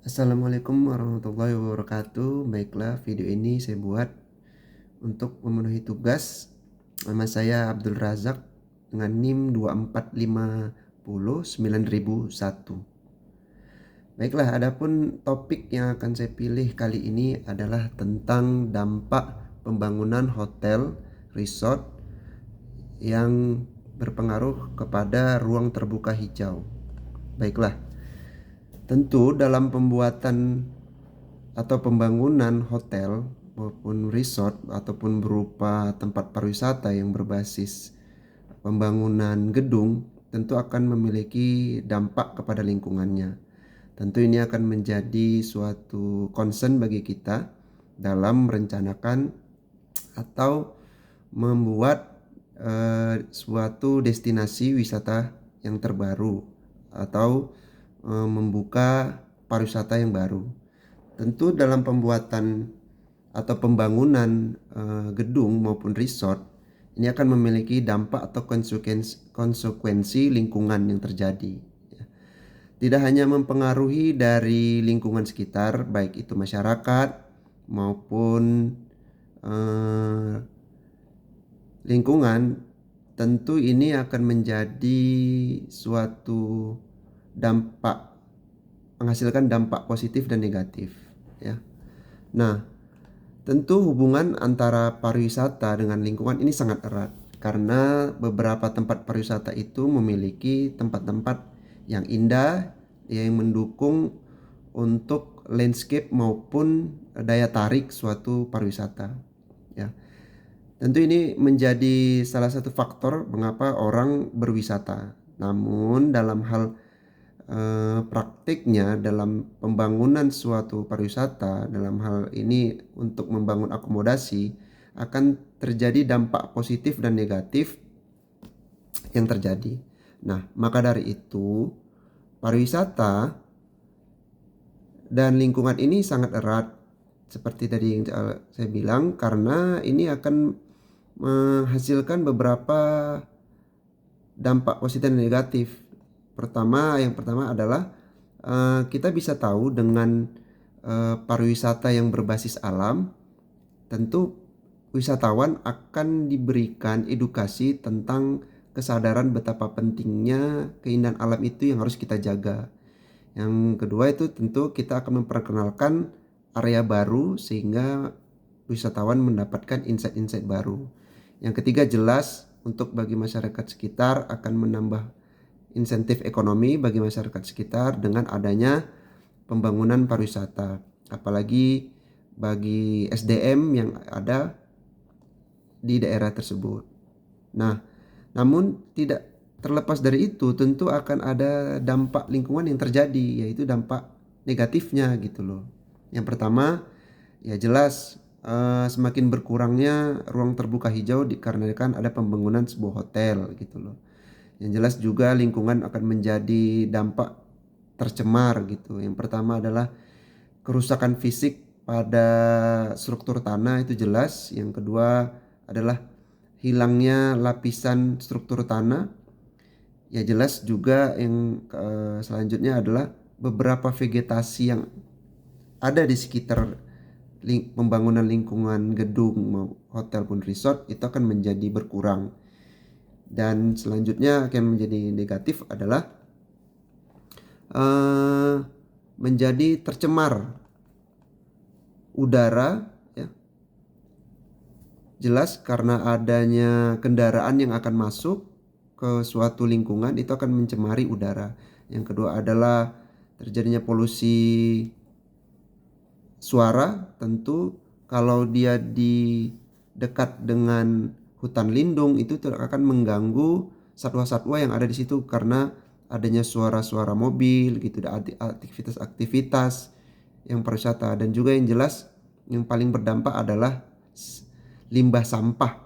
Assalamualaikum warahmatullahi wabarakatuh. Baiklah, video ini saya buat untuk memenuhi tugas. Nama saya Abdul Razak dengan NIM 24509.001. Baiklah, adapun topik yang akan saya pilih kali ini adalah tentang dampak pembangunan hotel, resort yang berpengaruh kepada ruang terbuka hijau. Baiklah, tentu dalam pembuatan atau pembangunan hotel maupun resort ataupun berupa tempat pariwisata yang berbasis pembangunan gedung tentu akan memiliki dampak kepada lingkungannya. Tentu ini akan menjadi suatu concern bagi kita dalam merencanakan atau membuat suatu destinasi wisata yang terbaru atau membuka pariwisata yang baru. Tentu dalam pembuatan atau pembangunan gedung maupun resort ini akan memiliki dampak atau konsekuensi lingkungan yang terjadi. Tidak hanya mempengaruhi dari lingkungan sekitar, baik itu masyarakat maupun lingkungan, tentu ini akan menjadi suatu dampak, menghasilkan dampak positif dan negatif, ya. Nah, tentu hubungan antara pariwisata dengan lingkungan ini sangat erat karena beberapa tempat pariwisata itu memiliki tempat-tempat yang indah yang mendukung untuk landscape maupun daya tarik suatu pariwisata, ya. Tentu ini menjadi salah satu faktor mengapa orang berwisata. Namun dalam hal praktiknya dalam pembangunan suatu pariwisata, dalam hal ini untuk membangun akomodasi, akan terjadi dampak positif dan negatif yang terjadi. Nah, maka dari itu pariwisata dan lingkungan ini sangat erat seperti tadi yang saya bilang, karena ini akan menghasilkan beberapa dampak positif dan negatif. Yang pertama adalah kita bisa tahu dengan pariwisata yang berbasis alam, tentu wisatawan akan diberikan edukasi tentang kesadaran betapa pentingnya keindahan alam itu yang harus kita jaga. Yang kedua itu tentu kita akan memperkenalkan area baru sehingga wisatawan mendapatkan insight-insight baru. Yang ketiga jelas untuk bagi masyarakat sekitar akan menambah insentif ekonomi bagi masyarakat sekitar dengan adanya pembangunan pariwisata, apalagi bagi SDM yang ada di daerah tersebut. Nah, namun tidak terlepas dari itu tentu akan ada dampak lingkungan yang terjadi, yaitu dampak negatifnya gitu loh. Yang pertama ya jelas semakin berkurangnya ruang terbuka hijau dikarenakan ada pembangunan sebuah hotel gitu loh. Yang jelas juga lingkungan akan menjadi dampak tercemar gitu. Yang pertama adalah kerusakan fisik pada struktur tanah itu jelas. Yang kedua adalah hilangnya lapisan struktur tanah. Ya jelas juga yang selanjutnya adalah beberapa vegetasi yang ada di sekitar pembangunan lingkungan gedung hotel pun resort itu akan menjadi berkurang. Dan selanjutnya akan menjadi negatif adalah menjadi tercemar udara, ya. Jelas karena adanya kendaraan yang akan masuk ke suatu lingkungan itu akan mencemari udara. Yang kedua adalah terjadinya polusi suara. Tentu kalau dia di dekat dengan hutan lindung itu akan mengganggu satwa-satwa yang ada di situ karena adanya suara-suara mobil gitu, aktivitas-aktivitas yang pariwisata. Dan juga yang jelas yang paling berdampak adalah limbah sampah.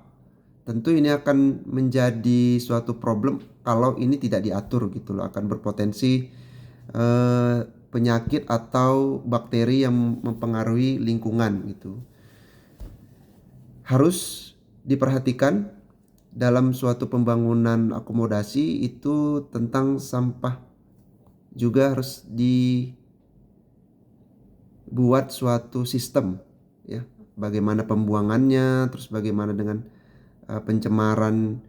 Tentu ini akan menjadi suatu problem kalau ini tidak diatur gitu loh, akan berpotensi penyakit atau bakteri yang mempengaruhi lingkungan gitu. Harus diperhatikan dalam suatu pembangunan akomodasi itu tentang sampah juga harus buat suatu sistem, ya, bagaimana pembuangannya, terus bagaimana dengan pencemaran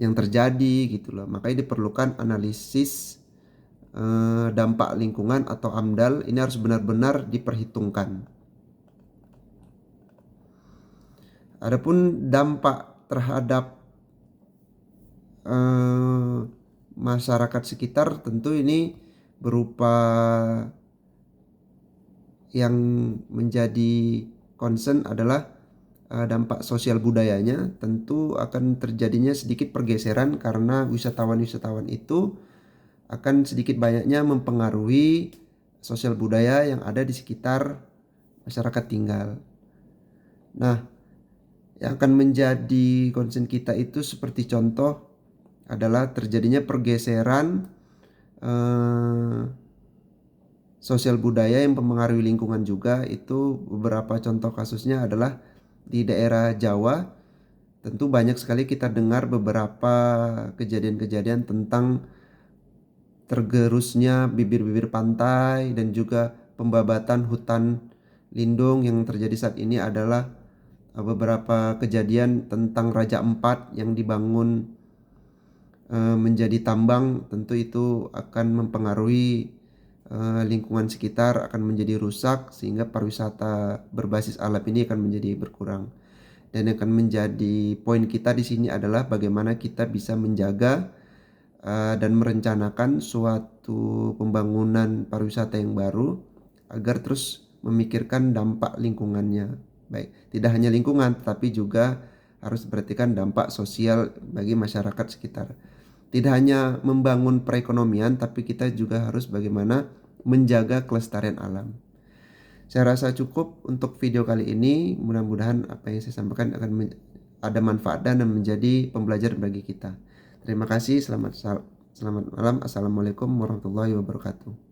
yang terjadi gitu loh. Makanya diperlukan analisis dampak lingkungan atau AMDAL. Ini harus benar-benar diperhitungkan. Adapun dampak terhadap masyarakat sekitar, tentu ini berupa yang menjadi concern adalah dampak sosial budayanya. Tentu akan terjadinya sedikit pergeseran karena wisatawan-wisatawan itu akan sedikit banyaknya mempengaruhi sosial budaya yang ada di sekitar masyarakat tinggal. Nah, yang akan menjadi concern kita itu seperti contoh adalah terjadinya pergeseran sosial budaya yang mempengaruhi lingkungan juga. Itu beberapa contoh kasusnya adalah di daerah Jawa. Tentu banyak sekali kita dengar beberapa kejadian-kejadian tentang tergerusnya bibir-bibir pantai dan juga pembabatan hutan lindung. Yang terjadi saat ini adalah beberapa kejadian tentang Raja Ampat yang dibangun menjadi tambang. Tentu itu akan mempengaruhi lingkungan sekitar, akan menjadi rusak, sehingga pariwisata berbasis alam ini akan menjadi berkurang. Dan yang akan menjadi poin kita di sini adalah bagaimana kita bisa menjaga dan merencanakan suatu pembangunan pariwisata yang baru agar terus memikirkan dampak lingkungannya. Baik, tidak hanya lingkungan tetapi juga harus perhatikan dampak sosial bagi masyarakat sekitar. Tidak hanya membangun perekonomian, tapi kita juga harus bagaimana menjaga kelestarian alam. Saya rasa cukup untuk video kali ini. Mudah-mudahan apa yang saya sampaikan akan ada manfaat dan menjadi pembelajaran bagi kita. Terima kasih. Selamat malam. Assalamualaikum warahmatullahi wabarakatuh.